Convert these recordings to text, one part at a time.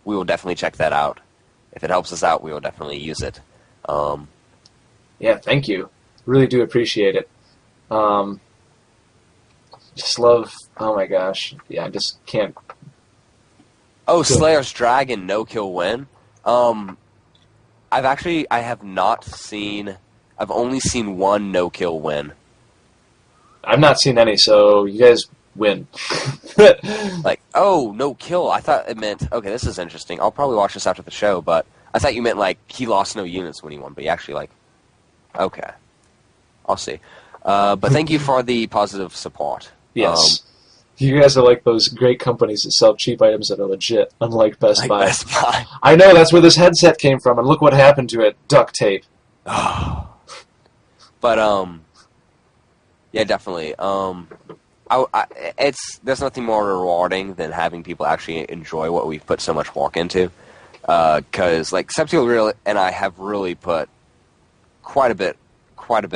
we will definitely check that out. If it helps us out, we will definitely use it. Yeah, thank you. Really do appreciate it. Just love. Oh my gosh. Yeah, I just can't. Oh, Slayer's Dragon no kill win. I have not seen. I've only seen one no kill win. I've not seen any, so you guys win. Like, oh, no kill. I thought it meant. Okay, this is interesting. I'll probably watch this after the show, but I thought you meant like he lost no units when he won, but he actually like. Okay, I'll see. But thank you for the positive support. Yes. You guys are like those great companies that sell cheap items that are legit, unlike Best Buy. Best Buy. I know, that's where this headset came from, and look what happened to it. Duct tape. But, yeah, definitely. There's nothing more rewarding than having people actually enjoy what we've put so much work into. Because, like, Septial and I have really put quite a bit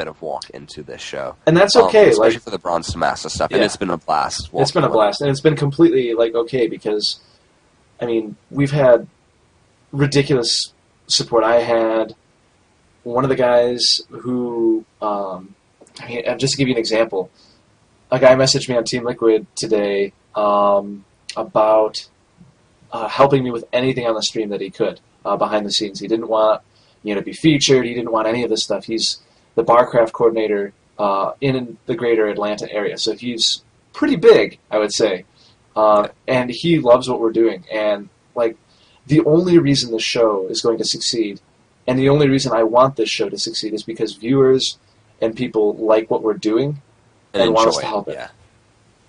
of work into this show. And that's okay. Especially for the Bronze to Master stuff. Yeah. And it's been a blast. It's been a blast. And it's been completely, like, okay because, I mean, we've had ridiculous support. I had one of the guys who, just to give you an example, a guy messaged me on Team Liquid today about helping me with anything on the stream that he could behind the scenes. He didn't want to be featured. He didn't want any of this stuff. He's the Barcraft coordinator in the greater Atlanta area. So he's pretty big, I would say. And he loves what we're doing. And, like, the only reason the show is going to succeed, and the only reason I want this show to succeed, is because viewers and people like what we're doing and want us to help it.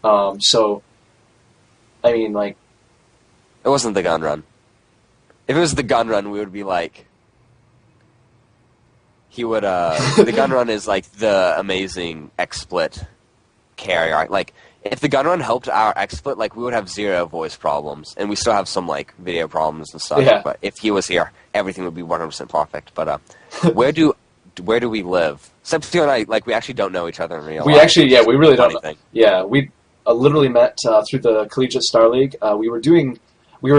Yeah. So, I mean, like... It wasn't the gun run. If it was the gun run, we would be like... He would, the gun run is like the amazing XSplit carrier. Like, if the gun run helped our XSplit, like, we would have zero voice problems, and we still have some, like, video problems and stuff. Yeah. But if he was here, everything would be 100% perfect. But, where do we live? Septio and I, like, we actually don't know each other in real life. We really don't know. Yeah, we literally met through the Collegiate Star League. We were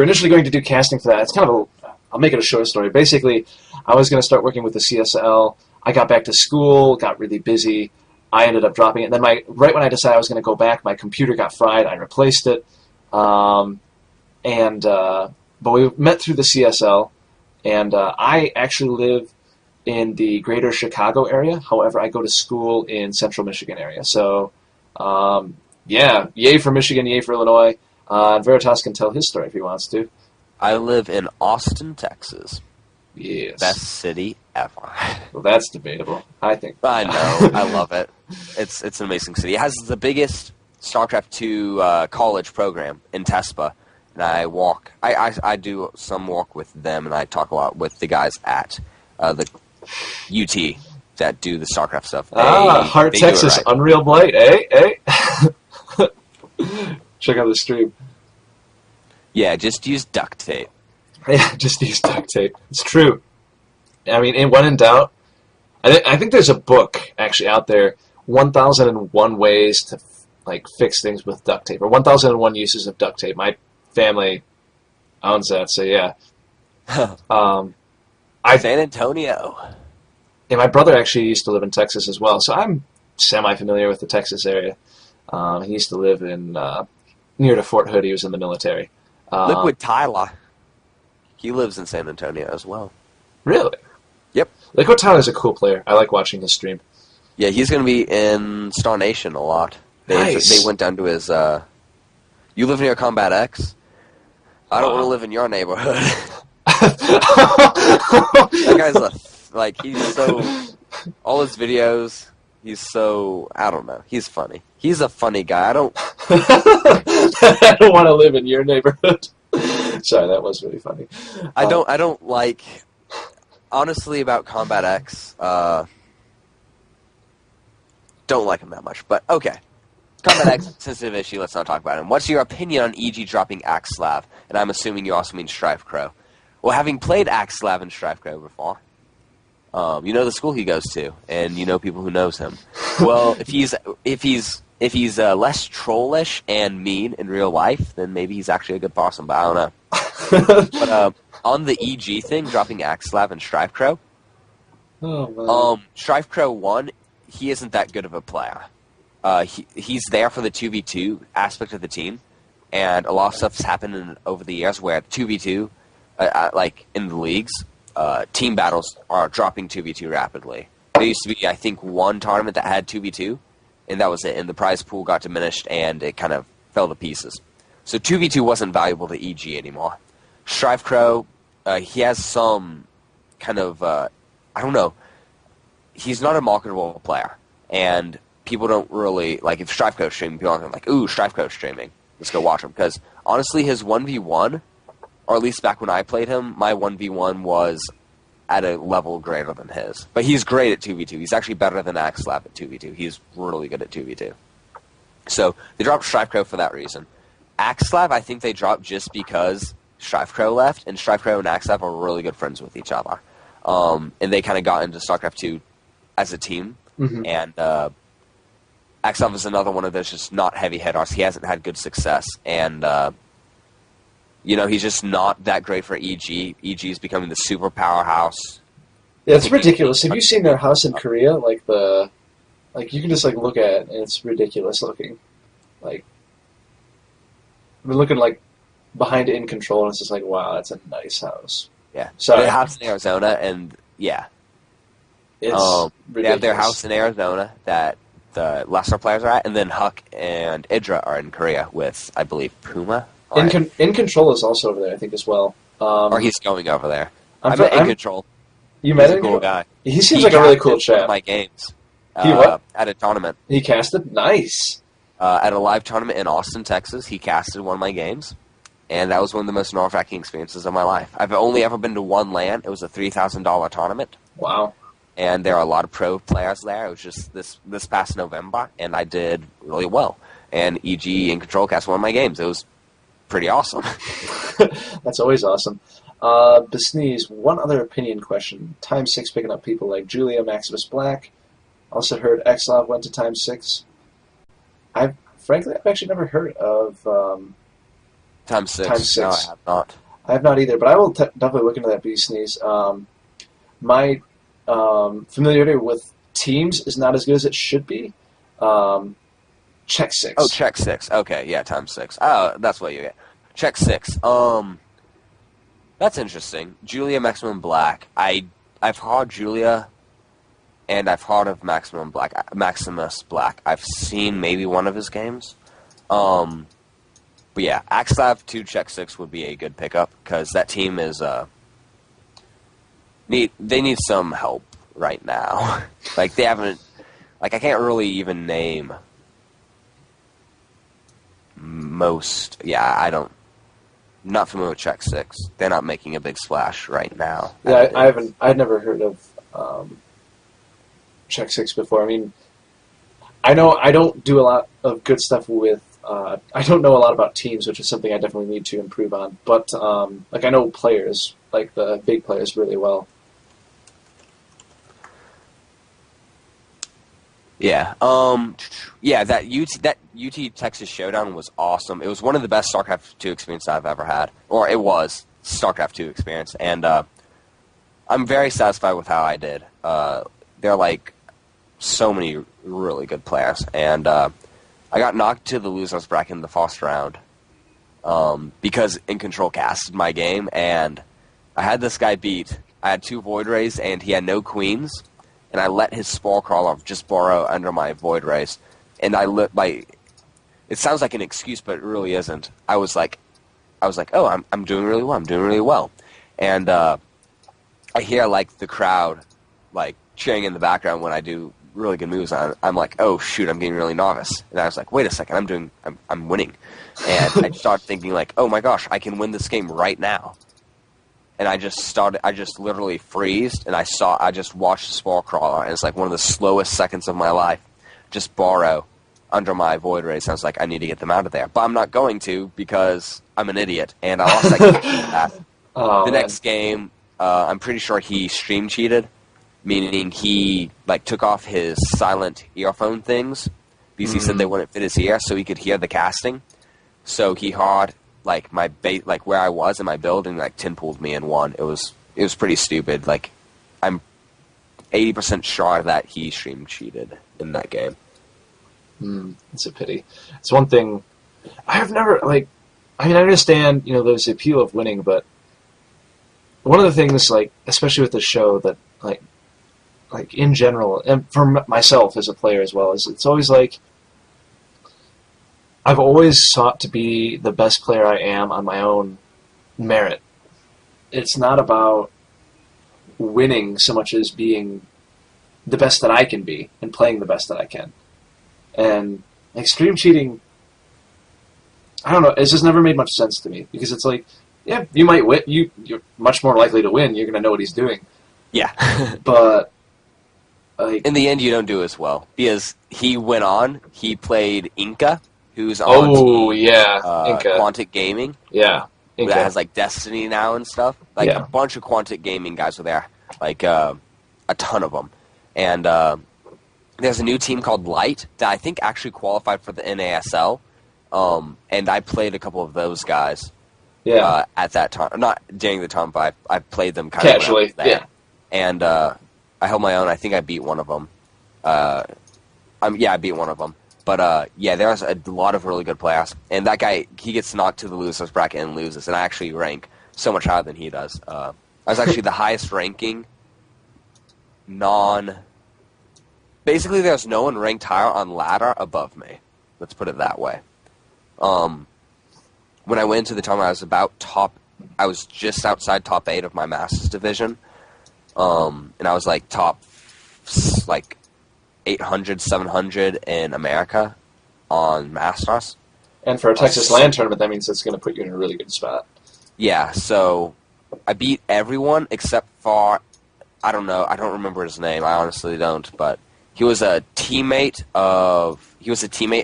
initially going to do casting for that. It's kind of I'll make it a short story. Basically, I was going to start working with the CSL. I got back to school, got really busy. I ended up dropping it. And then right when I decided I was going to go back, my computer got fried. I replaced it. But we met through the CSL, and I actually live in the greater Chicago area. However, I go to school in central Michigan area. So, yay for Michigan, yay for Illinois. Veritas can tell his story if he wants to. I live in Austin, Texas. Yes. Best city ever. Well, that's debatable, I think. I know. I love it. It's an amazing city. It has the biggest StarCraft 2 college program in TESPA. And I do some work with them, and I talk a lot with the guys at the UT that do the StarCraft stuff. Heart Texas, right. Unreal Blight, eh? Check out the stream. Yeah, just use duct tape. Yeah, just use duct tape. It's true. I mean, when in doubt, I think there's a book actually out there, 1001 ways to fix things with duct tape, or 1001 uses of duct tape. My family owns that, so yeah. San Antonio. Yeah, my brother actually used to live in Texas as well, so I'm semi-familiar with the Texas area. He used to live in near to Fort Hood. He was in the military. Liquid Tyler. He lives in San Antonio as well. Really? Yep. Liquid Tyler's a cool player. I like watching his stream. Yeah, he's going to be in Star Nation a lot. Nice. They went down to his... You live near Combat X? I don't want to live in your neighborhood. That guy's he's so... All his videos, he's so... I don't know. He's funny. He's a funny guy. I don't want to live in your neighborhood. Sorry, that was really funny. I don't like... Honestly, about Combat X, don't like him that much, but okay. Combat X, sensitive issue, let's not talk about him. What's your opinion on EG dropping Axslav? And I'm assuming you also mean Strife Crow. Well, having played Axslav and Strife Crow before, you know the school he goes to, and you know people who knows him. Well, if he's less trollish and mean in real life, then maybe he's actually a good person, but I don't know. But on the EG thing, dropping Axelav and Strife Crow, Oh man. Strife Crow 1, he isn't that good of a player. He's there for the 2v2 aspect of the team, and a lot of stuff's happened over the years where 2v2, like in the leagues, team battles are dropping 2v2 rapidly. There used to be, I think, one tournament that had 2v2, and that was it, and the prize pool got diminished, and it kind of fell to pieces. So 2v2 wasn't valuable to EG anymore. Strife Crow, he has some kind of, I don't know, he's not a marketable player, and people don't really, like, if Strife Crow's streaming, people aren't like, ooh, Strife Crow's streaming, let's go watch him, because honestly, his 1v1, or at least back when I played him, my 1v1 was at a level greater than his. But he's great at 2v2. He's actually better than Axelav at 2v2. He's really good at 2v2. So they dropped Strife Crow for that reason. Axelav, I think they dropped just because Strife Crow left, and Strife Crow and Axelav are really good friends with each other. And they kind of got into StarCraft 2 as a team. Mm-hmm. And Axelav is another one of those just not heavy hitters. He hasn't had good success. And, he's just not that great for EG. EG is becoming the super powerhouse. Yeah, it's ridiculous. Have you seen their house in Korea? Like you can just look at it, and it's ridiculous looking. Like, we're looking behind it in control, and it's just like, wow, that's a nice house. Yeah. So they have house in Arizona, and yeah. It's they ridiculous. have their house in Arizona that the lesser players are at, and then Huck and Idra are in Korea with, I believe, Puma. In Control is also over there, I think, as well. Or he's going over there. I I'm met In Control. You met He's him? a cool guy. He seems like a really cool casted one of chap. my games. He what? At a tournament. He casted? Nice. At a live tournament in Austin, Texas, he casted one of my games. And that was one of the most nerve-wracking experiences of my life. I've only ever been to one LAN. It was a $3,000 tournament. Wow. And there are a lot of pro players there. It was just this past November, and I did really well. And EG In Control cast one of my games. It was pretty awesome. That's always awesome. Besneeze, one other opinion question. Time 6 picking up people like Julia, Maximus Black. Also heard Axelav went to Time 6. I've actually never heard of Time 6. Time 6. No, I have not. I have not either, but I will definitely look into that, Besneeze. My familiarity with teams is not as good as it should be. Check 6. Oh, Check 6. Okay, yeah, Time 6. Oh, that's what you get. Check 6. That's interesting. Julia, Maximum Black. I've heard Julia, and I've heard of Maximus Black. I've seen maybe one of his games. But yeah, Axelav 2 Check 6 would be a good pickup, because that team is, they need some help right now. Like, they haven't, I can't really even name most, not familiar with Check 6. They're not making a big splash right now. Yeah, I've never heard of Check 6 before. I mean, I know I don't do a lot of good stuff with, I don't know a lot about teams, which is something I definitely need to improve on, but, I know players, like the big players really well. Yeah. That UT Texas Showdown was awesome. It was one of the best StarCraft 2 experiences I've ever had. Or it was StarCraft 2 experience. And I'm very satisfied with how I did. There are so many really good players. And I got knocked to the losers bracket in the first round. Because In Control casted my game, and I had this guy beat. I had 2 Void Rays, and he had no queens. And I let his Spore Crawler just burrow under my Void Rays. And it sounds like an excuse, but it really isn't. I was like, oh, I'm doing really well. I'm doing really well. And I hear the crowd cheering in the background when I do really good moves. I'm like, oh shoot, I'm getting really nervous. And I was like, wait a second, I'm winning. And I started thinking oh my gosh, I can win this game right now. And I just literally freezed, and I just watched the Spore Crawler, and it's one of the slowest seconds of my life, just burrow under my Void Rays. And I was like, I need to get them out of there. But I'm not going to, because I'm an idiot, and I lost that game. The next game, I'm pretty sure he stream cheated, meaning he took off his silent earphone things, because he said they wouldn't fit his ear, so he could hear the casting. So he heard like my bait, like where I was in my build, and like 10 pulled me and won. It was pretty stupid. Like I'm 80% sure that he stream cheated in that game. It's a pity. It's one thing I have never like. I mean, I understand, there's the appeal of winning, but one of the things, like, especially with the show, that like in general, and for myself as a player as well, is it's always like I've always sought to be the best player I am on my own merit. It's not about winning so much as being the best that I can be and playing the best that I can. And extreme cheating, I don't know, it's just never made much sense to me, because it's like, yeah, you might win, you're much more likely to win, you're going to know what he's doing. Yeah. But like, in the end, you don't do as well, because he went on, he played Inca, who's on Inca. Quantic Gaming. Yeah. Inca. That has like Destiny now and stuff. Like a bunch of Quantic Gaming guys were there, like a ton of them. And there's a new team called Light that I think actually qualified for the NASL. And I played a couple of those guys. At that time, not during the time, but I played them kind of casually. Yeah. And I held my own. I think I beat one of them. I beat one of them. But there's a lot of really good players, and that guy, he gets knocked to the losers bracket and loses, and I actually rank so much higher than he does. I was actually the highest ranking basically there's no one ranked higher on ladder above me. Let's put it that way. When I went into the tournament, I was just outside top 8 of my Masters division, and I was like top 800, 700 in America on Masters. And for a Texas LAN tournament, that means it's going to put you in a really good spot. Yeah, so I beat everyone except for, I don't remember his name, I honestly don't, but he was a teammate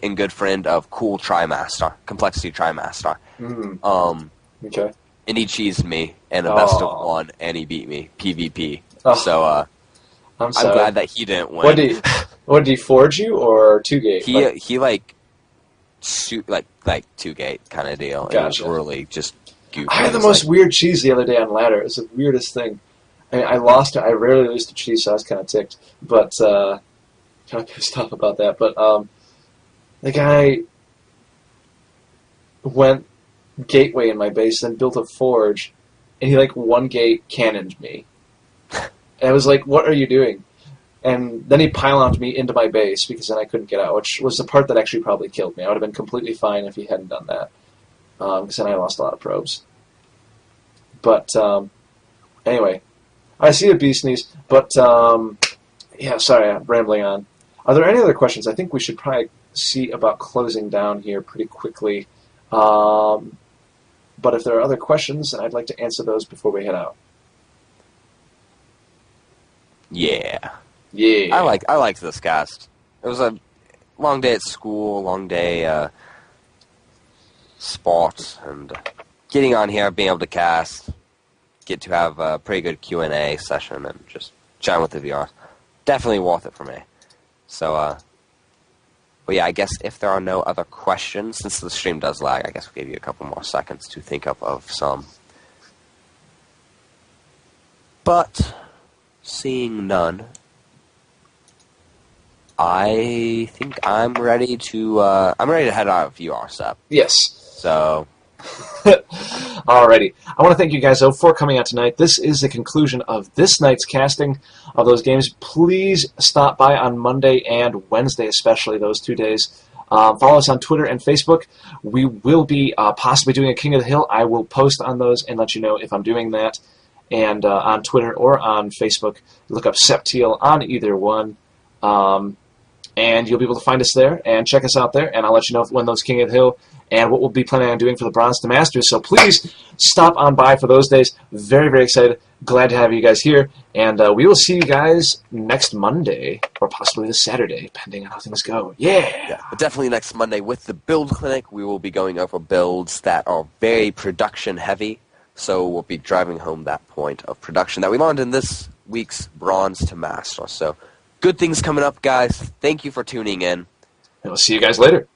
and good friend of Cool Trimaster, Complexity Trimaster. Okay. And he cheesed me in a best of 1, and he beat me, PvP. So, I'm glad that he didn't win. What did he forge you, or 2-gate? He like 2-gate kind of deal. Gotcha. It was really just goofy. I had the most weird cheese the other day on ladder. It's the weirdest thing. I lost it. I rarely lose to cheese, so I was kind of ticked. But kind of pissed off about that. But the guy went gateway in my base, then built a forge, and he 1-gate cannoned me. And I was like, "What are you doing?" And then he pyloned me into my base, because then I couldn't get out, which was the part that actually probably killed me. I would have been completely fine if he hadn't done that, because then I lost a lot of probes. But anyway, I see a beast sneeze, but sorry, I'm rambling on. Are there any other questions? I think we should probably see about closing down here pretty quickly. But if there are other questions, then I'd like to answer those before we head out. Yeah. Yeah. I liked this cast. It was a long day at school, long day sports, and getting on here, being able to cast, get to have a pretty good Q&A session, and just chatting with the viewers. Definitely worth it for me. So, but yeah, I guess if there are no other questions, since the stream does lag, I guess we'll give you a couple more seconds to think up of some. But seeing none, I think I'm ready to head out of URSEP. Yes. So. Alrighty. I want to thank you guys, though, for coming out tonight. This is the conclusion of this night's casting of those games. Please stop by on Monday and Wednesday, especially those 2 days. Follow us on Twitter and Facebook. We will be possibly doing a King of the Hill. I will post on those and let you know if I'm doing that. And on Twitter or on Facebook, look up Septiel on either one. And you'll be able to find us there and check us out there. And I'll let you know when those King of the Hill and what we'll be planning on doing for the Bronze to Masters. So please stop on by for those days. Very, very excited. Glad to have you guys here. And we will see you guys next Monday or possibly this Saturday, depending on how things go. Yeah, but definitely next Monday with the Build Clinic. We will be going over builds that are very production heavy. So we'll be driving home that point of production that we learned in this week's Bronze to Master. So good things coming up, guys. Thank you for tuning in. And we'll see you guys later.